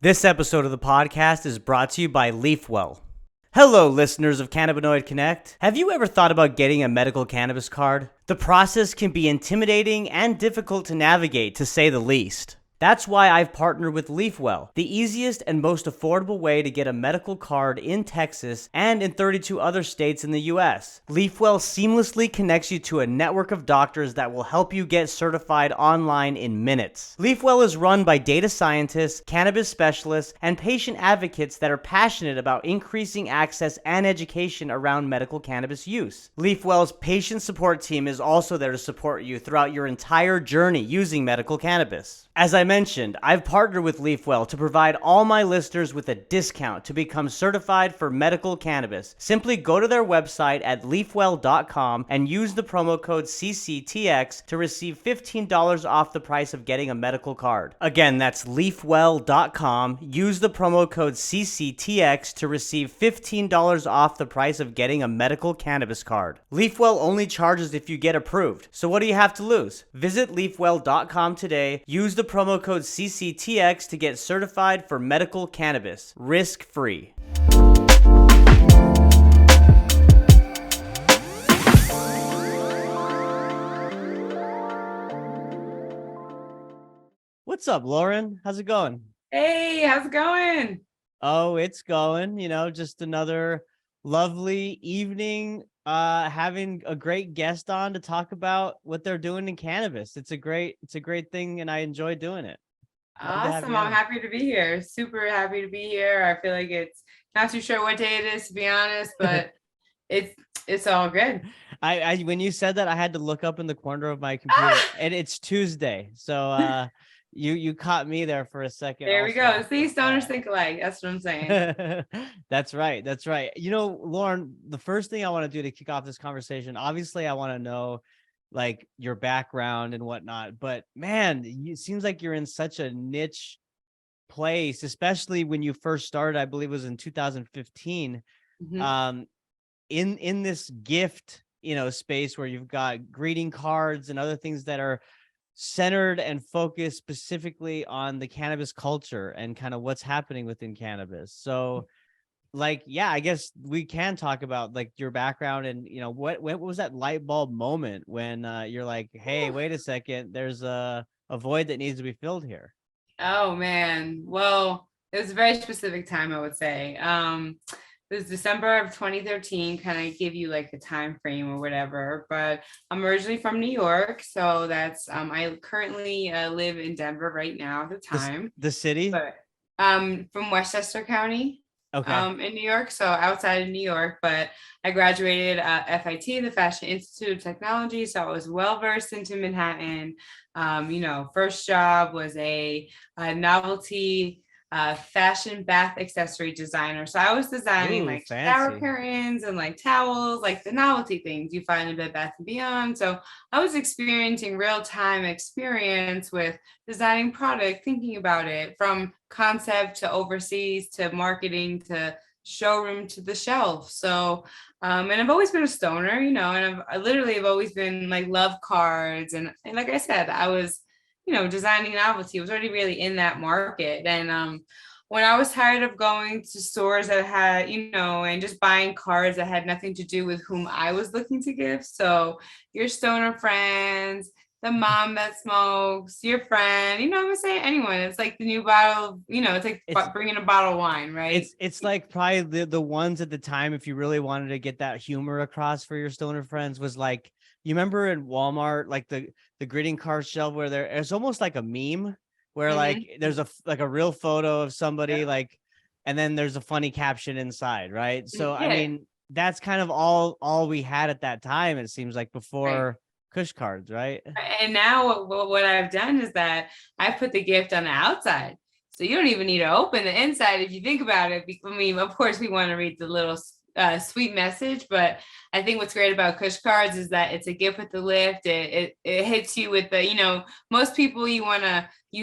This episode of the podcast is brought to you by LeafWell. Hello, listeners of Cannabinoid Connect. Have you ever thought about getting a medical cannabis card? The process can be intimidating and difficult to navigate, to say the least. That's why I've partnered with LeafWell, the easiest and most affordable way to get a medical card in Texas and in 32 other states in the US. LeafWell seamlessly connects you to a network of doctors that will help you get certified online in minutes. LeafWell is run by data scientists, cannabis specialists, and patient advocates that are passionate about increasing access and education around medical cannabis use. LeafWell's patient support team is also there to support you throughout your entire journey using medical cannabis. As I mentioned, I've partnered with LeafWell to provide all my listeners with a discount to become certified for medical cannabis. Simply go to their website at leafwell.com and use the promo code CCTX to receive $15 off the price of getting a medical card. Again, that's leafwell.com. Use the promo code CCTX to receive $15 off the price of getting a medical cannabis card. LeafWell only charges if you get approved. So what do you have to lose? Visit leafwell.com today. Use the promo code CCTX to get certified for medical cannabis, risk-free. What's up, Lauren? How's it going? Hey, how's it going? Oh, it's going, just another lovely evening, having a great guest on to talk about what they're doing in cannabis. It's a great thing, and I enjoy doing it. Love to have Awesome. you I'm on. happy to be here. Super happy to be here. I feel like it's not too sure what day it is, to be honest, but it's all good. I when you said that, I had to look up in the corner of my computer, and it's Tuesday. So you caught me there for a second There we also. go. See, stoners think alike. That's what I'm saying. That's right. That's right. Lauren, the first thing I want to do to kick off this conversation, obviously I want to know like your background and whatnot, but man, it seems like you're in such a niche place, especially when you first started, I believe it was in 2015. Mhm. Um, in this gift, space where you've got greeting cards and other things that are centered and focused specifically on the cannabis culture and kind of what's happening within cannabis. So I guess we can talk about like your background and what was that light bulb moment when you're like, hey, wait a second, there's a void that needs to be filled here. Oh man. Well, it was a very specific time, I would say. It was December of 2013, kind of give you like the time frame or whatever. But I'm originally from New York, so that's I currently live in Denver right now at the time. The city. But from Westchester County, Okay. in New York, so outside of New York. But I graduated FIT, the Fashion Institute of Technology, so I was well versed into Manhattan. First job was a novelty fashion bath accessory designer. So I was designing Ooh, like shower fancy. curtains and like towels, like the novelty things you find in Bed Bath and Beyond. So I was experiencing real time experience with designing product, thinking about it from concept to overseas to marketing to showroom to the shelf. So and I've always been a stoner, and I literally have always been like love cards and like I said, I was designing novelty. It was already really in that market. And when I was tired of going to stores that had, and just buying cards that had nothing to do with whom I was looking to give. So your stoner friends, the mom that smokes, your friend, I'm gonna say anyone. It's like the new bottle, it's like bringing a bottle of wine, right? It's like probably the ones at the time, if you really wanted to get that humor across for your stoner friends, was like, you remember in Walmart, like the greeting card shelf where it's almost like a meme where like there's a real photo of somebody like, and then there's a funny caption inside, right? So I mean, that's kind of all we had at that time, it seems like, before KushKards, right? And now what I've done is that I put the gift on the outside. So you don't even need to open the inside if you think about it. I mean, of course, we want to read the little sweet message, but I think what's great about KushKards is that it's a gift with the lift. It hits you with the, most people you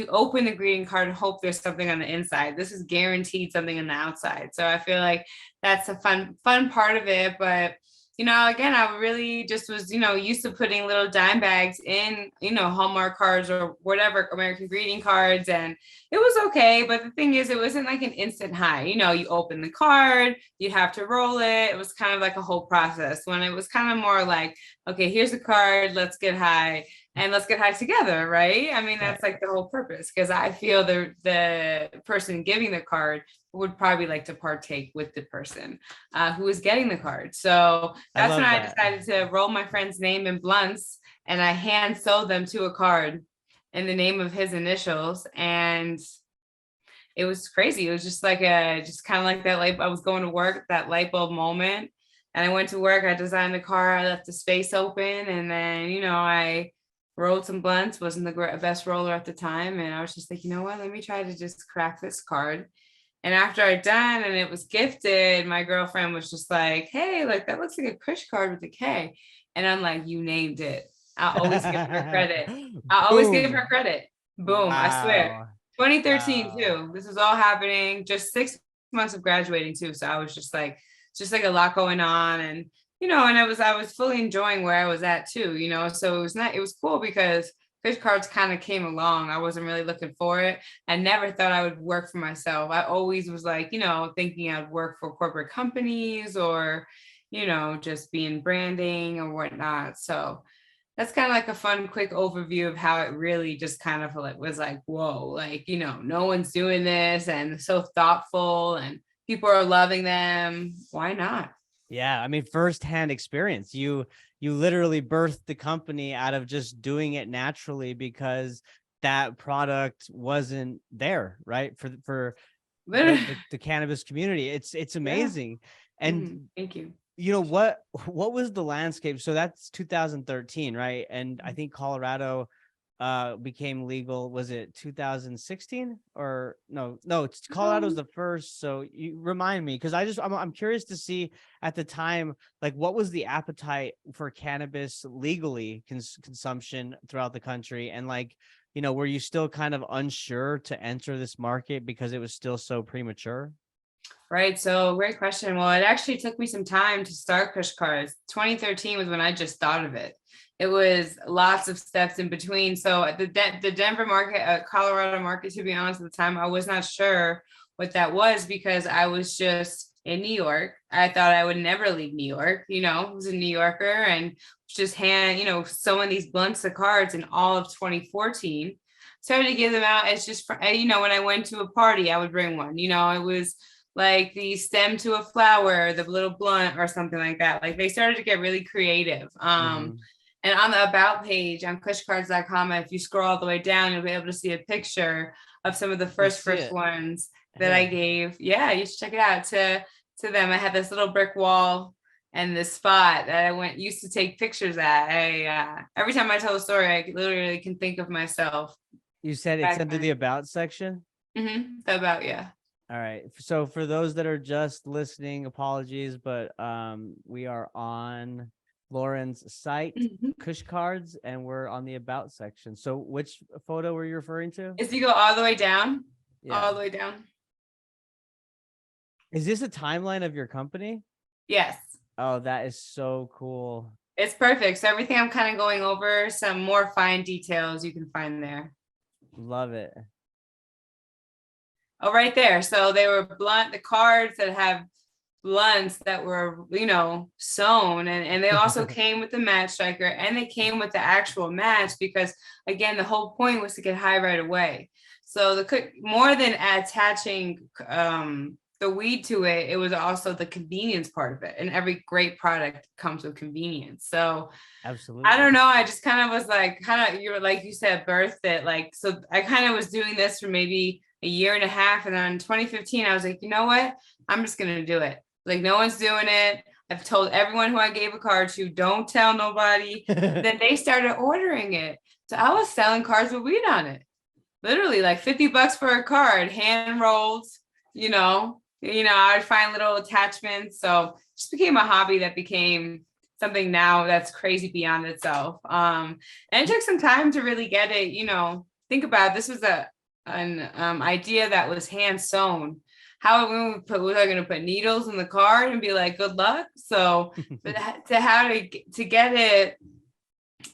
open the greeting card and hope there's something on the inside. This is guaranteed something on the outside. So I feel like that's a fun part of it. But again, I really just was, used to putting little dime bags in, Hallmark cards or whatever, American greeting cards. And it was okay. But the thing is, it wasn't like an instant high. You open the card, you have to roll it. It was kind of like a whole process when it was kind of more like, okay, here's a card, let's get high and let's get high together. Right. I mean, that's like the whole purpose, because I feel the person giving the card would probably like to partake with the person who is getting the card. So that's when I decided to roll my friend's name in blunts, and I hand sewed them to a card in the name of his initials. And it was crazy. It was just like just kind of like that light. I was going to work, that light bulb moment. And I went to work, I designed the car, I left the space open. And then, I rolled some blunts, wasn't the best roller at the time. And I was just like, you know what, let me try to just crack this card. And after I'd done and it was gifted, my girlfriend was just like, hey, like that looks like a Kush card with a K. And I'm like, you named it. I'll always give her credit. I'll always give her credit. Boom. Wow. I swear. 2013 too. This was all happening, just 6 months of graduating too. So I was just like a lot going on. And, and I was fully enjoying where I was at too, so it was cool because KushKards kind of came along. I wasn't really looking for it. I never thought I would work for myself. I always was like, thinking I'd work for corporate companies or, just be in branding or whatnot. So that's kind of like a fun, quick overview of how it really just kind of was like, whoa, like, no one's doing this and so thoughtful and people are loving them. Why not? Yeah. I mean, firsthand experience. You literally birthed the company out of just doing it naturally because that product wasn't there, right? For the cannabis community. It's amazing. Yeah. And thank you. What was the landscape? So that's 2013, right? And I think Colorado became legal. Was it 2016 or no? Colorado's the first. So you remind me, because I'm curious to see at the time, like what was the appetite for cannabis legally consumption throughout the country, and like were you still kind of unsure to enter this market because it was still so premature? Right. So great question. Well, it actually took me some time to start KushKards. 2013 was when I just thought of it. It was lots of steps in between. So the Denver market, Colorado market, to be honest, at the time, I was not sure what that was because I was just in New York. I thought I would never leave New York. I was a New Yorker and just sewing these blunts of cards in all of 2014. Started to give them out. It's just, when I went to a party, I would bring one. It was like the stem to a flower, the little blunt or something like that. Like they started to get really creative. And on the about page on kushkards.com, if you scroll all the way down, you'll be able to see a picture of some of the first ones that I gave. Yeah, you should check it out to them. I had this little brick wall and this spot that I used to take pictures at. Every time I tell a story, I literally can think of myself. You said it's under the about section? The about, yeah. All right. So for those that are just listening, apologies, but we are on Lauren's site, KushKards, and we're on the about section. So which photo were you referring to? If you go all the way down, all the way down. Is this a timeline of your company? Yes. Oh, that is so cool. It's perfect. So everything I'm kind of going over, some more fine details you can find there. Love it. Oh, right there. So they were the cards that have blunts that were, sewn. And they also came with the match striker and they came with the actual match because, again, the whole point was to get high right away. So more than attaching the weed to it, it was also the convenience part of it. And every great product comes with convenience. So absolutely. I don't know. I just kind of was like, like you said, birthed it. Like, so I kind of was doing this for maybe a year and a half. And then in 2015, I was like, you know what? I'm just going to do it. Like, no one's doing it. I've told everyone who I gave a card to, don't tell nobody. Then they started ordering it. So I was selling cards with weed on it. Literally like $50 for a card, hand rolled, I'd find little attachments. So it just became a hobby that became something now that's crazy beyond itself. And it took some time to really get it, think about it. This was an idea that was hand sewn. how was I going to put needles in the card and be like, good luck? So, but to get it,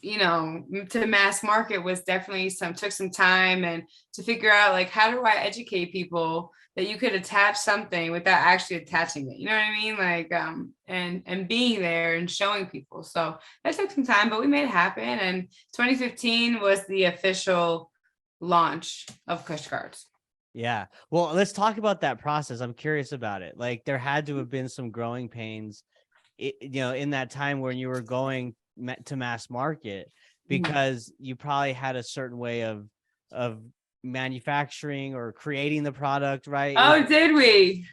to mass market was definitely took some time, and to figure out like, how do I educate people that you could attach something without actually attaching it? You know what I mean? Like, and being there and showing people. So that took some time, but we made it happen. And 2015 was the official launch of KushKards. Yeah. Well, let's talk about that process. I'm curious about it. Like, there had to have been some growing pains, in that time when you were going to mass market, because you probably had a certain way of manufacturing or creating the product, right? Did we?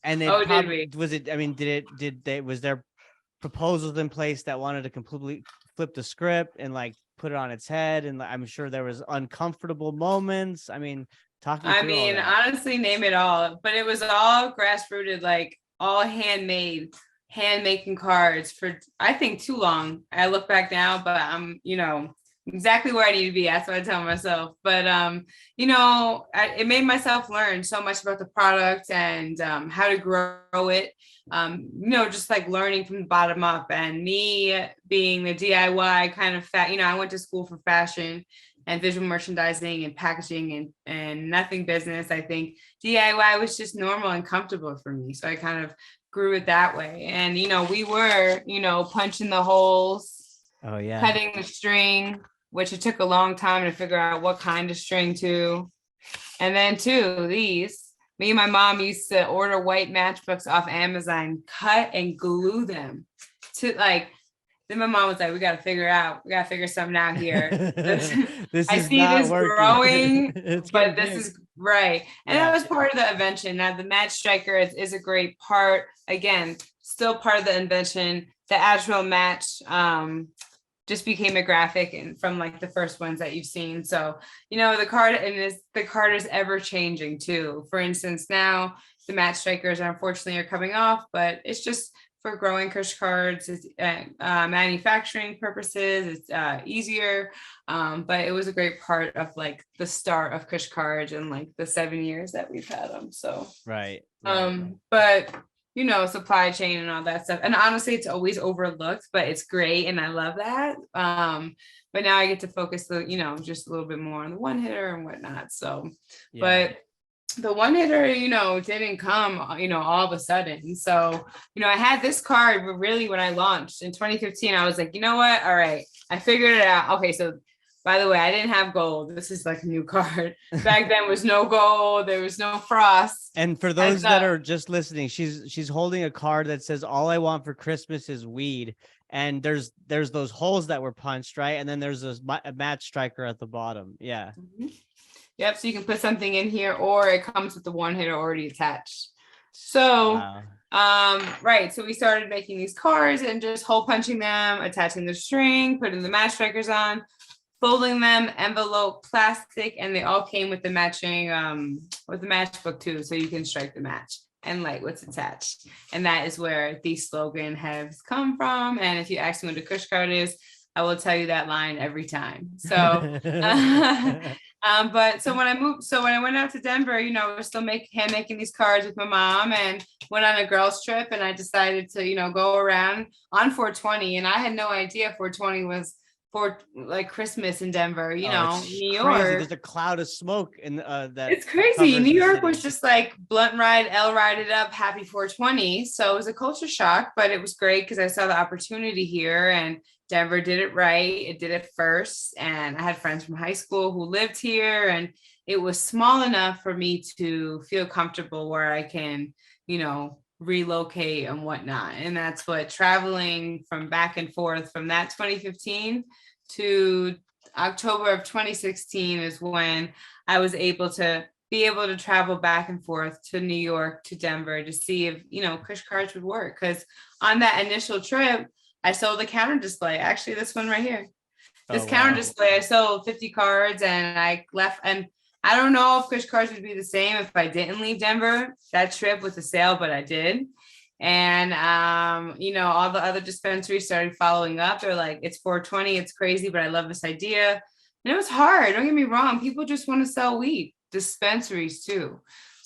And Did we? Was it? I mean, was there proposals in place that wanted to completely flip the script and like put it on its head? And I'm sure there was uncomfortable moments. I mean, talk me through all that. Honestly, name it all. But it was all grassrooted, like all handmade, hand making cards for, I think, too long. I look back now, but I'm, exactly where I need to be. That's what I tell myself. But, it made myself learn so much about the product and how to grow it. Just like learning from the bottom up, and me being the DIY kind of I went to school for fashion and visual merchandising and packaging and nothing business. I think DIY was just normal and comfortable for me. So I kind of grew it that way. And, we were, punching the holes, cutting the string, which it took a long time to figure out what kind of string to. And then me and my mom used to order white matchbooks off Amazon, cut and glue them to like, then my mom was like, we got to figure something out here. I see this growing, but this is right. And that was part of the invention. Now the match striker is a great part. Again, still part of the invention. The actual match just became a graphic, and from like the first ones that you've seen. So, the card is ever changing too. For instance, now the match strikers unfortunately are coming off, but it's just for growing KushKards, it's manufacturing purposes, it's easier. But it was a great part of like the start of KushKards and like the 7 years that we've had them. So right. But supply chain and all that stuff. And honestly, it's always overlooked, but it's great. And I love that. But now I get to focus just a little bit more on the one hitter and whatnot. So, but the one hitter, didn't come, all of a sudden. So, I had this card, but really when I launched in 2015, I was like, you know what? All right, I figured it out. Okay. So by the way, I didn't have gold. This is like a new card. Back then was no gold. There was no frost. And for those that are just listening, she's holding a card that says, all I want for Christmas is weed. And there's those holes that were punched, right? And then there's a match striker at the bottom. Yeah. Mm-hmm. Yep. So you can put something in here, or it comes with the one hitter already attached. So, right. So we started making these cards and just hole punching them, attaching the string, putting the match strikers on, folding them, envelope, plastic, and they all came with the matching, with the matchbook too. So you can strike the match and like what's attached. And that is where the slogan has come from. And if you ask me what a KushKard is, I will tell you that line every time. So, but so when I went out to Denver, I was still hand making these cards with my mom, and went on a girls trip, and I decided to, go around on 420. And I had no idea 420 was for like Christmas in Denver, New York. Crazy. There's a cloud of smoke in that. It's crazy. New York was just like blunt ride, L ride it up, happy 420. So it was a culture shock, but it was great because I saw the opportunity here, and Denver did it right. It did it first. And I had friends from high school who lived here, and it was small enough for me to feel comfortable where I can, relocate and whatnot. And that's what traveling from back and forth from that 2015 to October of 2016 is when I was able to travel back and forth to New York, to Denver, to see if, KushKards would work. Because on that initial trip, I sold a counter display. Actually, this one right here. This counter display, I sold 50 cards, and I left. And I don't know if KushKards would be the same if I didn't leave Denver that trip with the sale, but I did. And, all the other dispensaries started following up. They're like, it's 420. It's crazy, but I love this idea. And it was hard. Don't get me wrong. People just want to sell weed, dispensaries too.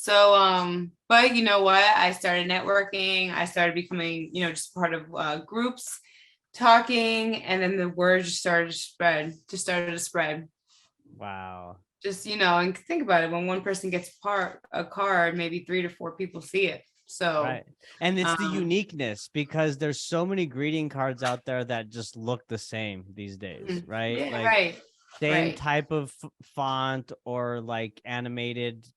So, but you know what? I started networking. I started becoming, just part of groups, talking, and then the word just started to spread. Just started to spread. Wow. Just and think about it. When one person gets a card, maybe 3 to 4 people see it. So, Right. And it's the um, uniqueness because there's so many greeting cards out there that just look the same these days, right? yeah, Like right, same right. type of font or like animated,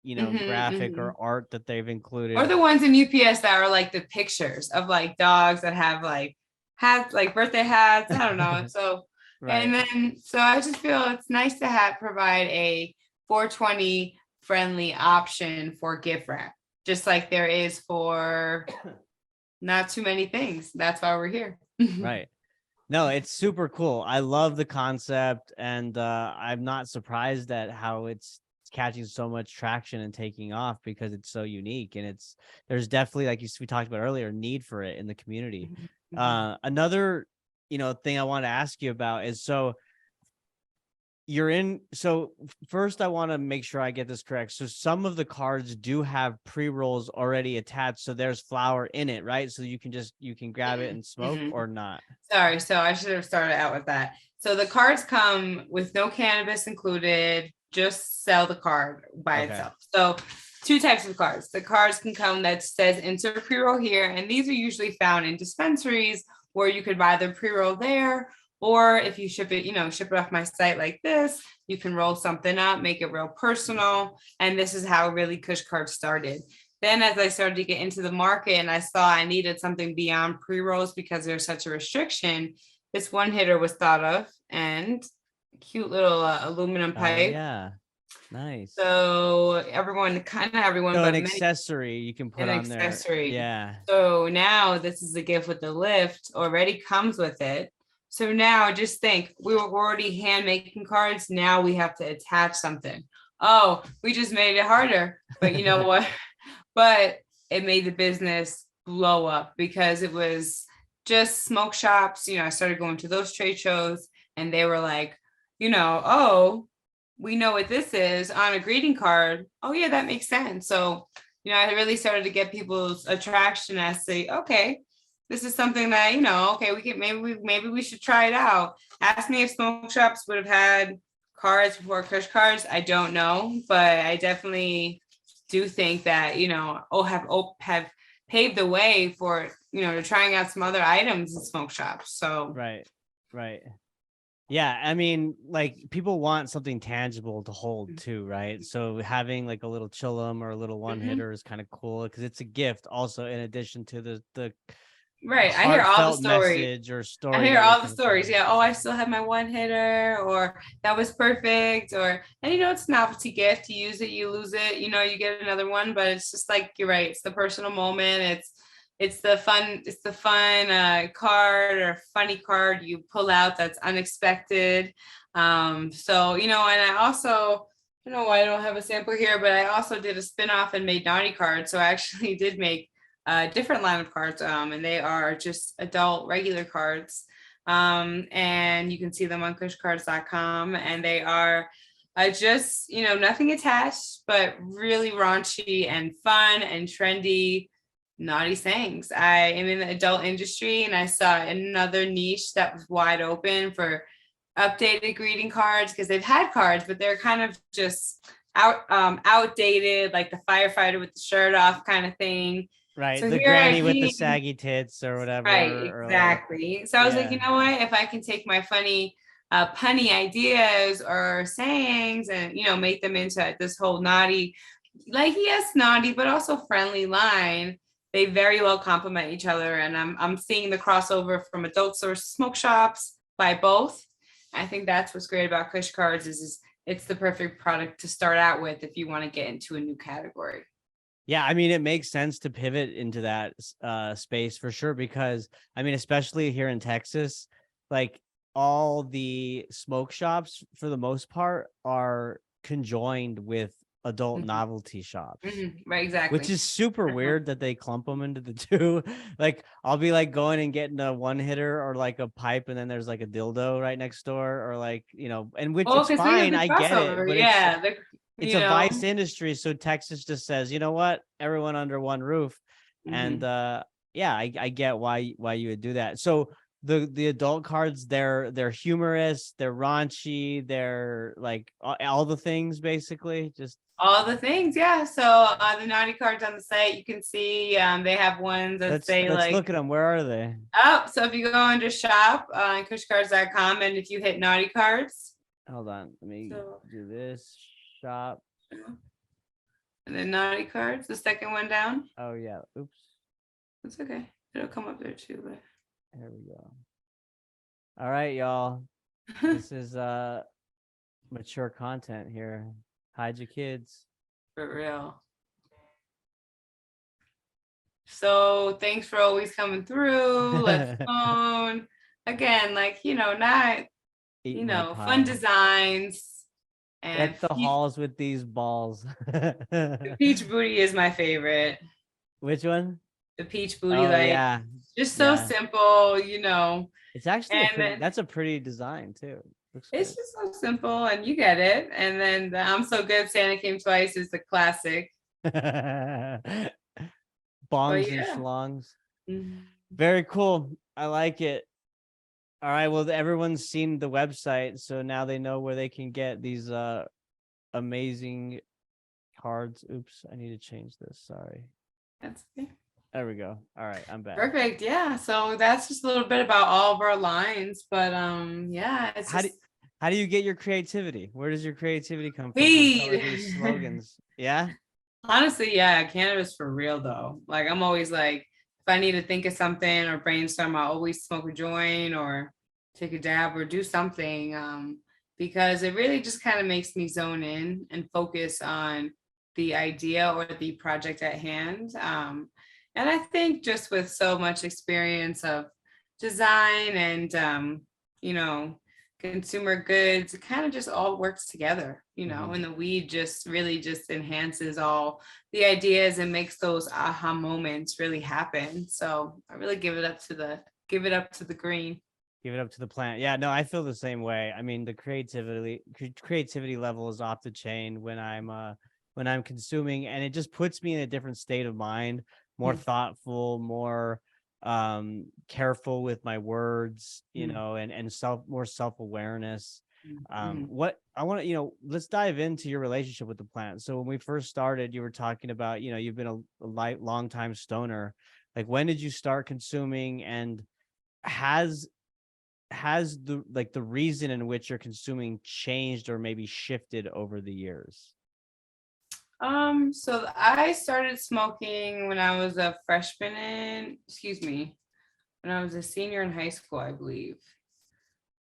graphic Hmm. or art that they've Or included. the ones in UPS that are like the pictures of like dogs that have like hats, like birthday hats. I don't know. So, and Right. then, so I just feel it's nice to provide a 420 friendly option for gift wrap, just like there is for not too many things. That's why we're here. Right. No, it's super cool. I love the concept, and I'm not surprised at how it's catching so much traction and taking off because it's so unique, and there's definitely, like we talked about earlier, need for it in the community. Another, thing I want to ask you about is, so first I want to make sure I get this correct. So some of the cards do have pre-rolls already attached, so there's flower in it, right? So you can grab it and smoke, or not. Sorry, so I should have started out with that. So the cards come with no cannabis included, just sell the card by Okay. itself. So two types of cards. The cards can come that says insert pre-roll here, and these are usually found in dispensaries where you could buy the pre-roll there, or if you ship it, ship it off my site like this, you can roll something up, make it real personal. And this is how really KushKards started. Then as I started to get into the market and I saw I needed something beyond pre-rolls because there's such a restriction, this one hitter was thought of, and cute little aluminum Oh pipe. yeah. Nice. So kind of everyone, So an but many, accessory you can put an on there. accessory. Yeah. So now this is a gift with the lift already comes with it. So now just think, we were already hand making cards. Now we have to attach something. Oh, we just made it harder. But you know what? But it made the business blow up because it was just smoke shops. I started going to those trade shows and they were like, oh, we know what this is on a greeting card. Oh, yeah, that makes sense. So, I really started to get people's attraction as say, okay, this is something that, okay, we can maybe we should try it out. Ask me if smoke shops would have had cards before KushKards. I don't know, but I definitely do think that have paved the way for to trying out some other items in smoke shops. So Right. Right. Yeah, I mean, like people want something tangible to hold too, right? So having like a little chillum or a little one mhm. hitter is kind of cool because it's a gift also in addition to the Right, I hear all the heartfelt stories. message or I story hear that you're all the trying to tell. stories. Yeah. Oh, I still have my one hitter, or that was perfect, or and it's a novelty gift. You use it, you lose it. You get another one, but it's just like you're right. It's the personal moment. It's the fun. It's the fun card or funny card you pull out that's unexpected. So and I also. I don't have a sample here, but I also did a spin-off and made naughty cards. So I actually did make a different line of cards, and they are just adult regular cards. And you can see them on kushkards.com, and they are just, nothing attached, but really raunchy and fun and trendy naughty sayings. I am in the adult industry and I saw another niche that was wide open for updated greeting cards because they've had cards, but they're kind of just outdated, like the firefighter with the shirt off kind of thing. Right, So the here I granny with the came. saggy tits or Right, whatever, or like, exactly. So I was like, yeah, you know what? If I can take my funny, punny ideas or sayings and, make them into this whole naughty, like, yes, naughty, but also friendly line, they very well complement each other. And I'm seeing the crossover from adult source smoke shops by both. I think that's what's great about Kush Cards is it's the perfect product to start out with if you want to get into a new category. yeah. I mean, it makes sense to pivot into that space for sure because I mean, especially here in Texas, like all the smoke shops for the most part are conjoined with adult Mhm, novelty shops. right, Which exactly. is super weird that they clump them into the two. Like I'll be like going and getting a one hitter or like a pipe, and then there's like a dildo right next door, or like and which Well, it's because think of fine, the I get it, crossover. but it's Yeah, it's you a know? vice industry. So Texas just says, you know what, everyone under one roof. And Mhm. yeah, I get why you would do that. So the adult cards, they're humorous, they're raunchy, they're like all the things basically. Just All the things, yeah. So the naughty cards on the site, you can see they have ones that say let's like, look at them. Where are they? oh, so if you go under shop on KushKards.com, and if you hit naughty cards, Hold on, let me so do this. Shop. and then naughty cards, the second one down. Oh yeah. Oops. It's okay. It'll come up there too, but There we go. All right, y'all. This is mature content here. Hide your kids. for real. So thanks for always coming through. Let's phone again, like not Eat my fun pie. designs and Deck the halls with these balls. the peach booty is my favorite. Which one? The peach booty, Oh like yeah. just so Yeah. simple. It's actually And then that's a pretty desiging too. Looks it's good. just so simple, and you get it. And then the I'm so good, Santa came twice is the classic. But Bongs and yeah. schlongs. Mhm. Very cool. I like it. All right. Well, everyone's seen the website, so now they know where they can get these amazing cards. Oops, I need to change this. Sorry. That's okay. There we go. All right, I'm back. Perfect. Yeah. So that's just a little bit about all of our lines. But yeah, it's How do just how do you get your creativity? Where does your creativity come from to come up with these weed. slogans? Yeah. Honestly, yeah, cannabis for real though. Like I'm always like, if I need to think of something or brainstorm, I always smoke a joint or take a dab or do something. Because it really just kind of makes me zone in and focus on the idea or the project at hand. And I think just with so much experience of design and you know, consumer goods, it kind of just all works together, Mhm. and the weed just really just enhances all the ideas and makes those aha moments really happen. So I really give it up to the green. Give it up to the plant. Yeah, no, I feel the same way. I mean, the creativity level is off the chain when I'm consuming, and it just puts me in a different state of mind, more thoughtful, more careful with my words, and more self-awareness. Mhm. What I want to, let's dive into your relationship with the plant. So when we first started, you were talking about, you've been long time stoner. Like, when did you start consuming, and has the reason in which you're consuming changed or maybe shifted over the years? So I started smoking when I was a freshman when I was a senior in high school, I believe.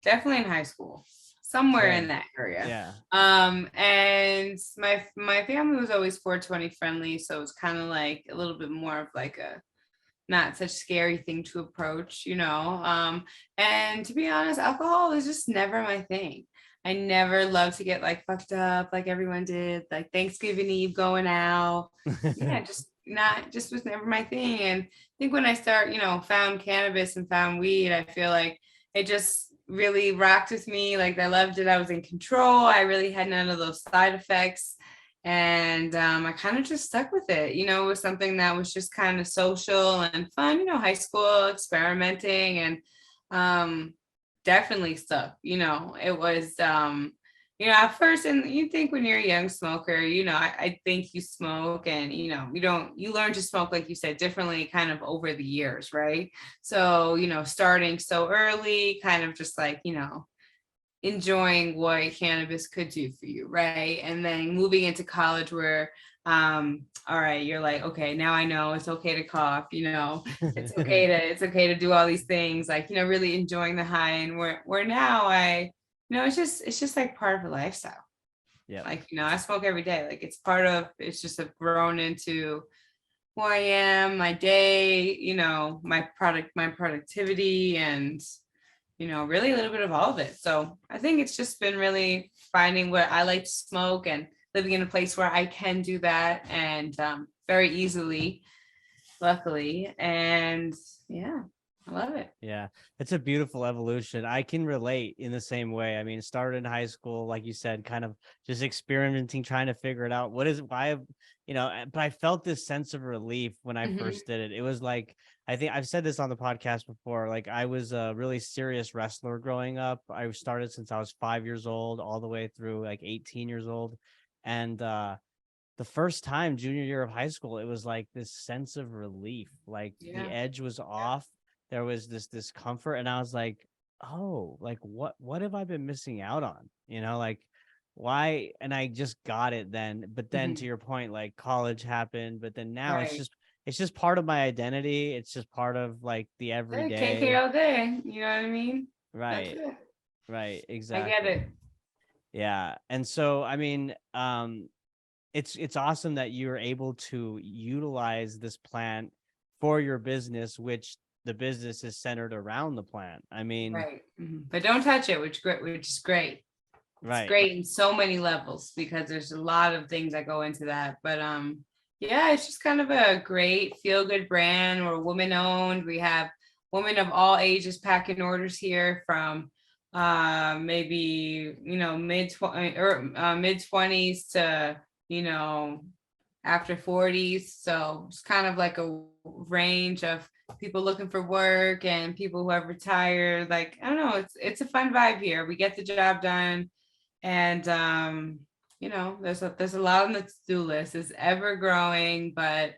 Definitely in high school, somewhere in Same. that area. Yeah. And my family was always 420 friendly, so it was kind of like a little bit more of like a not such scary thing to approach, and to be honest, alcohol is just never my thing. I never loved to get like fucked up like everyone did, like Thanksgiving Eve going out. Yeah, just was never my thing. And I think when I found cannabis and found weed, I feel like it just really rocked with me. Like I loved it. I was in control. I really had none of those side effects. And I kind of just stuck with it. It was something that was just kind of social and fun, high school experimenting, and definitely stuck. It was, at first, and you think when you're a young smoker, I think you smoke and, you learn to smoke, like you said, differently kind of over the years, right? So, starting so early, kind of just like, enjoying what cannabis could do for you, right? And then moving into college where all right, you're like, okay, now I know it's okay to cough, it's okay to do all these things, like, really enjoying the high. And where now it's just like part of a lifestyle. Yep. Like, I smoke every day. Like it's just have grown into who I am, my day, my productivity, and really a little bit of all of it. So I think it's just been really finding what I like to smoke and living in a place where I can do that, and very easily, luckily. And yeah. I love it. Yeah, it's a beautiful evolution. I can relate in the same way. I mean, it started in high school, like you said, kind of just experimenting, trying to figure it out. But I felt this sense of relief when I Hmm. first did it. It was like, I think I've said this on the podcast before, like I was a really serious wrestler growing up. I started since I was 5 years old, all the way through like 18 years old. And, the first time junior year of high school, it was like this sense of relief, like the Yeah. edge was off. There was this discomfort, and I was like, oh, like what have I been missing out on, like why? And I just got it then. But then, to Hmm. your point, like college happened, but then now Right. it's just part of my identity. It's just part of like the Yeah, KK everyday. all day. You know what I mean? That's Right, it. right, I get exactly. it. Yeah. And so, I mean, it's awesome that you're able to utilize this plant for your business, which the business is centered around the plant. I mean, Right. But don't touch it, which is great. It's right. great in so many levels because there's a lot of things that go into that. But yeah, it's just kind of a great feel good brand. We're woman owned. We have women of all ages packing orders here from maybe mid 20s to after 40s. So it's kind of like a range of people looking for work and people who have retired. Like, I don't know, it's a fun vibe here. We get the job done. And there's a lot on the to-do list. It's ever growing, but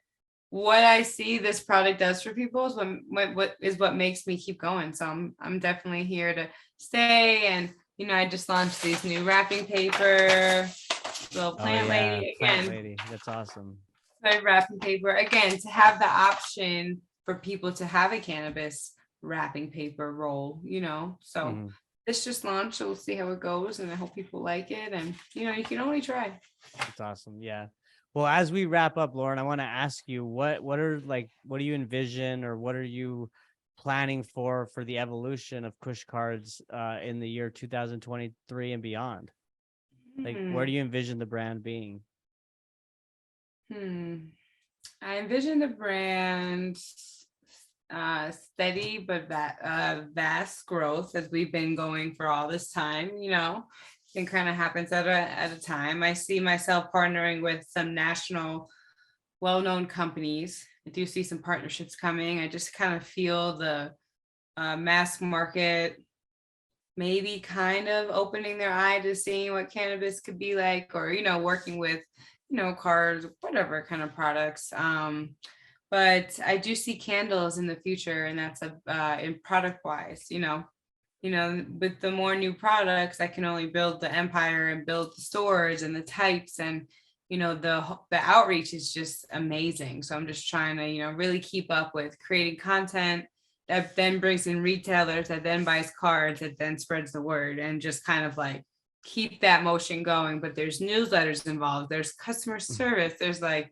what I see this product does for people is what makes me keep going. So I'm definitely here to stay. And I just launched these new wrapping paper, little Oh plant yeah, lady plant again. lady. That's awesome. My wrapping paper again to have the option for people to have a cannabis wrapping paper roll. So Hmm. this just launched, so we'll see how it goes, and I hope people like it. And you can only try. That's awesome. Yeah. Well, as we wrap up, Lauren, I want to ask you what do you envision, or what are you planning for the evolution of KushKards in the year 2023 and beyond? Like, where do Hmm. you envision the brand being? Hmm. I envision the brand steady but vast growth as we've been going for all this time. It kind of happens at a time. I see myself partnering with some national well-known companies. I do see some partnerships coming. I just kind of feel the mass market maybe kind of opening their eye to seeing what cannabis could be like, or working with cars, whatever kind of products. But I do see candles in the future, and that's in product wise. With the more new products, I can only build the empire and build the stores and the types, and the outreach is just amazing. So I'm just trying to really keep up with creating content that then brings in retailers, that then buys cards, that then spreads the word, and just kind of like keep that motion going. But there's newsletters involved, there's customer service, there's like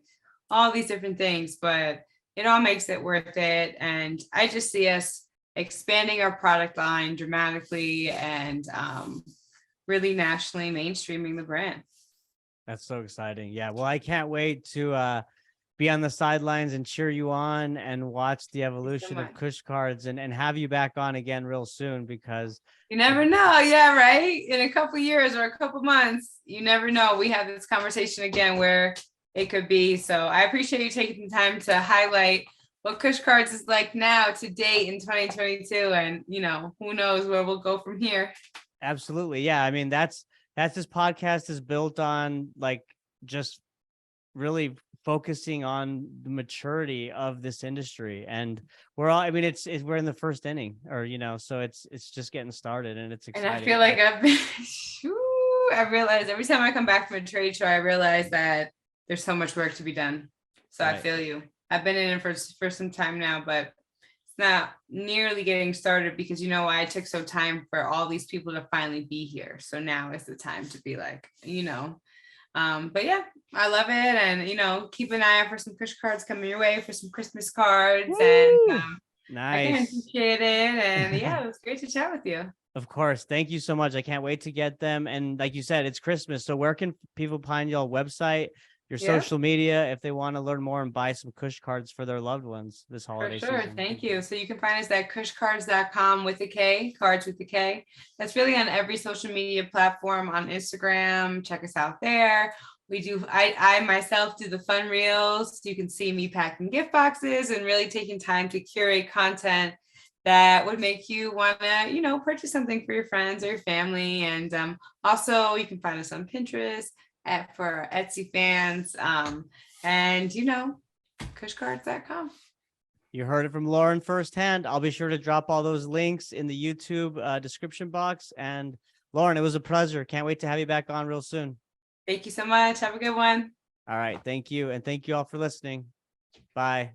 all these different things, but it all makes it worth it. And I just see us expanding our product line dramatically, and really nationally mainstreaming the brand. That's so exciting. Yeah. Well, I can't wait to be on the sidelines and cheer you on and watch the Thank you so evolution of much. Kush Cards, and have you back on again real soon, because You I, never know. Yeah, right. In a couple years or a couple months, you never know. We have this conversation again where it could be. So I appreciate you taking the time to highlight what Kush Cards is like now to date in 2022. And, who knows where we'll go from here. absolutely. Yeah. I mean, that's this podcast is built on, like, just really focusing on the maturity of this industry. And we're in the first inning, or so it's just getting started, and it's And I exciting. feel like I've been, I realize every time I come back from a trade show, I realize that there's so much work to be done. So I Right. feel you. I've been in it for some time now, but it's not nearly getting started because why I took so time for all these people to finally be here. So now is the time to be like, but yeah, I love it. And keep an eye out for some push cards coming your way for some Christmas cards. And Woo! again, Nice. appreciate it. And yeah, it was great to chat with you. Of course. Thank you so much. I can't wait to get them. And like you said, it's Christmas. So where can people find y'all website? your Yeah, social media if they want to learn more and buy some Kush cards for their loved ones this for holiday sure. season. Thank you. So you can find us at KushKards.com with a K, cards with a K. That's really on every social media platform on Instagram. Check us out there. I myself do the fun reels. You can see me packing gift boxes and really taking time to curate content that would make you want to, purchase something for your friends or your family. And also you can find us on Pinterest for our Etsy fans. And KushKards.com. You heard it from Lauren firsthand. I'll be sure to drop all those links in the YouTube description box. And Lauren, it was a pleasure. Can't wait to have you back on real soon. Thank you so much. Have a good one. All right. Thank you. And thank you all for listening. Bye.